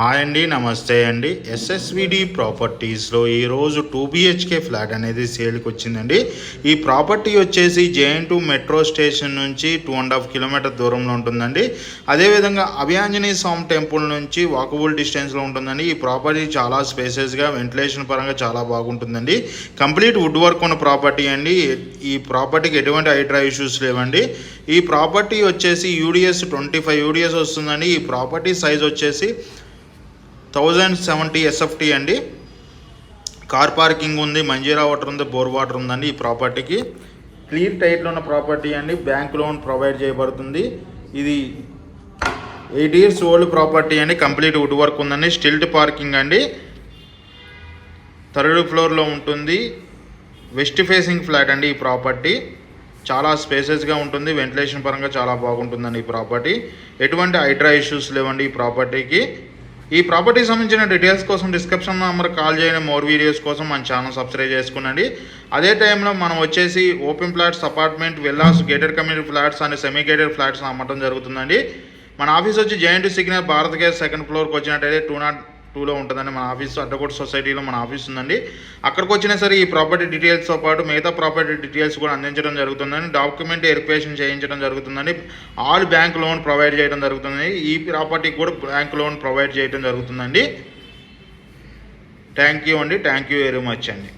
Hi అండి, నమస్తే అండి. ఎస్ఎస్విడి ప్రాపర్టీస్లో ఈరోజు 2 BHK ఫ్లాట్ అనేది సేల్కి వచ్చిందండి. ఈ ప్రాపర్టీ వచ్చేసి JN2 మెట్రో స్టేషన్ నుంచి 2.5 కిలోమీటర్ దూరంలో ఉంటుందండి. అదేవిధంగా అభయాంజనేయ స్వామి టెంపుల్ నుంచి వాకబుల్ డిస్టెన్స్లో ఉంటుందండి. ఈ ప్రాపర్టీ చాలా స్పేసెస్గా, వెంటిలేషన్ పరంగా చాలా బాగుంటుందండి. కంప్లీట్ వుడ్ వర్క్ ఉన్న ప్రాపర్టీ అండి. ఈ ప్రాపర్టీకి ఎటువంటి హైడ్రా ఇష్యూస్ లేవండి. ఈ ప్రాపర్టీ వచ్చేసి UDS 25 UDS వస్తుందండి. ఈ ప్రాపర్టీ సైజ్ వచ్చేసి 1070 SFT అండి. కార్ పార్కింగ్ ఉంది, మంజీరా వాటర్ ఉంది, బోర్ వాటర్ ఉందండి. ఈ ప్రాపర్టీకి క్లియర్ టైట్లో ఉన్న ప్రాపర్టీ అండి. బ్యాంక్ లోన్ ప్రొవైడ్ చేయబడుతుంది. ఇది 8 years ఓల్డ్ ప్రాపర్టీ అండి. కంప్లీట్ వుడ్ వర్క్ ఉందండి. స్టిల్ట్ పార్కింగ్ అండి. 3rd ఫ్లోర్లో ఉంటుంది. వెస్ట్ ఫేసింగ్ ఫ్లాట్ అండి. ఈ ప్రాపర్టీ చాలా స్పేసెస్గా ఉంటుంది. వెంటిలేషన్ పరంగా చాలా బాగుంటుందండి. ఈ ప్రాపర్టీ ఎటువంటి హైడ్రా ఇష్యూస్ లేవండి. ఈ ప్రాపర్టీకి ఈ ప్రాపర్టీకి సంబంధించిన డీటెయిల్స్ కోసం డిస్క్రిప్షన్ నెంబర్ కాల్ చేయండి. మోర్ వీడియోస్ కోసం మన ఛానల్ సబ్స్క్రైబ్ చేసుకునండి. అదే టైంలో మనం వచ్చేసి open flats, apartment, villas, gated community flats and semi gated flats అమ్మటం జరుగుతుందండి. మన ఆఫీస్ వచ్చి JN2 signal Bharat gas 2nd ఫ్లోర్కి వచ్చినట్టయితే 202లో ఉంటుందండి. మన ఆఫీస్ అడ్డకోట సొసైటీలో మన ఆఫీస్ ఉందండి. అక్కడికి వచ్చినా సరే ఈ ప్రాపర్టీ డీటెయిల్స్తో పాటు మిగతా ప్రాపర్టీ డీటెయిల్స్ కూడా అందించడం జరుగుతుందండి. డాక్యుమెంట్ వెరిఫికేషన్ చేయించడం జరుగుతుందండి. ఆల్ బ్యాంక్ లోన్ ప్రొవైడ్ చేయడం జరుగుతుంది. ఈ ప్రాపర్టీకి కూడా బ్యాంక్ లోన్ ప్రొవైడ్ చేయడం జరుగుతుందండి. థ్యాంక్ యూ అండి. థ్యాంక్ యూ వెరీ మచ్ అండి.